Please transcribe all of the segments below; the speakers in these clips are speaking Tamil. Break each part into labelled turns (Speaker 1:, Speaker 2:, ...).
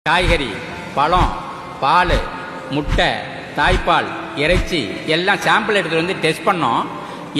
Speaker 1: காய்கறி, பழம், பால், முட்டை, தாய்ப்பால், இறைச்சி எல்லாம் சாம்பிள் எடுத்துட்டு வந்து டெஸ்ட் பண்ணோம்.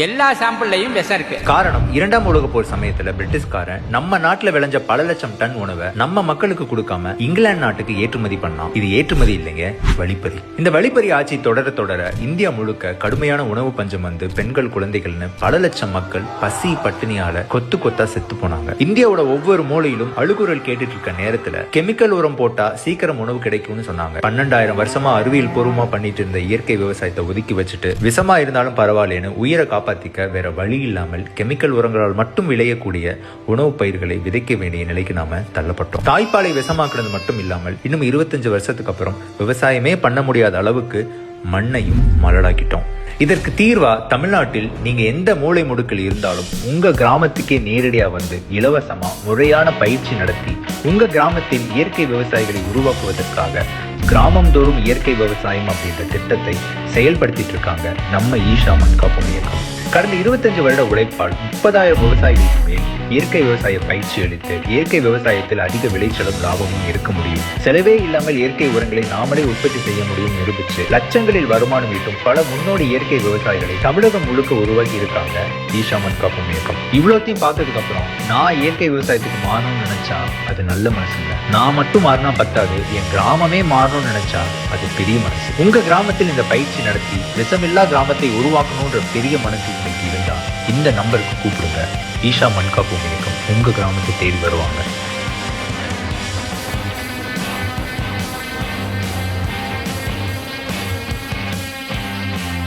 Speaker 1: எல்லா சாம்பிள்லையும் விஷம் இருக்கு.
Speaker 2: காரணம், இரண்டாம் உலக போர் சமயத்துல பிரிட்டிஷ்காரன் நம்ம நாட்டுல விளைஞ்ச பல லட்சம் டன் உணவை நம்ம மக்களுக்கு கொடுக்காம இங்கிலாந்து நாட்டுக்கு ஏற்றுமதி பண்ணான். இது ஏற்றுமதி இல்லைங்க, வழிப்பறி. இந்த வழிப்பறி ஆட்சி தொடர தொடர இந்தியா முழுக்க கடுமையான உணவு பஞ்சம் வந்து பெண்கள், குழந்தைகள்னு பல லட்சம் மக்கள் பசி பட்டினியால கொத்து கொத்தா செத்து போனாங்க. இந்தியாவோட ஒவ்வொரு மூலையிலும் அழுகுரல் கேட்டுட்டு இருக்க நேரத்துல கெமிக்கல் உரம் போட்டா சீக்கிரம் உணவு கிடைக்கும்னு சொன்னாங்க. 12,000 வருஷமா அறிவியல் பூர்வமா பண்ணிட்டு இருந்த இயற்கை விவசாயத்தை ஒதுக்கி வச்சுட்டு விஷமா இருந்தாலும் பரவாயில்லைன்னு உயிரை காப்பாத்திக்க வேற வழி இல்லாமல் கெமிக்கல் உரங்களால் மட்டும் விளையக்கூடிய உணவு பயிர்களை விதைக்க வேண்டிய நிலைக்கு நாம தள்ளப்பட்டோம். தாய்ப்பாலை விஷமாக்குறது மட்டும் இல்லாமல் இன்னும் 25 வருஷத்துக்கு அப்புறம் விவசாயமே பண்ண முடியாத அளவுக்கு மண்ணையும் மலடாக்கிட்டோம். இதற்கு தீர்வா தமிழ்நாட்டில் நீங்க எந்த மூலை முடுக்கில் இருந்தாலும் உங்க கிராமத்துக்கே நேரடியா வந்து இலவசமா முறையான பயிற்சி நடத்தி உங்க கிராமத்தில் இயற்கை விவசாயிகளை உருவாக்குவதற்காக கிராமம் தோறும் இயற்கை விவசாயம் அப்படின்ற திட்டத்தை செயல்படுத்திட்டு இருக்காங்க நம்ம ஈஷா மண்காப்போம் இயக்கம். கடந்த 25 வருட உழைப்பால் 30,000 விவசாயிகளுக்கு மேல் இயற்கை விவசாய பயிற்சி அளித்து இயற்கை விவசாயத்தில் அதிக விளைச்சலும் லாபமும் இருக்க முடியும், செலவே இல்லாமல் இயற்கை உரங்களை நாமளே உற்பத்தி செய்ய முடியும் நிரூபிச்சு லட்சங்களில் வருமானம் ஈட்டும் பல முன்னோடி இயற்கை விவசாயிகளை தமிழகம் முழுக்க உருவாக்கி இருக்காங்க ஈஷா மண்காப்போம் இயக்கம். இவ்வளோத்தையும் பார்த்ததுக்கு அப்புறம் நான் இயற்கை விவசாயத்துக்கு மாறணும்னு நினைச்சா அது நல்ல மனசு இல்லை. நான் மட்டும் மாறினா பத்தாது, என் கிராமமே மாறணும்னு நினைச்சா அது பெரிய மனசு. உங்க கிராமத்தில் இந்த பயிற்சி நடத்தி விஷமில்லா கிராமத்தை உருவாக்கணும்ன்ற பெரிய மனசு இருந்தா இந்த நம்பருக்கு கூப்பிடுங்க. ஈஷா மண்காப்போம் இயக்கம் உங்க கிராமத்தை தேடி வருவாங்க.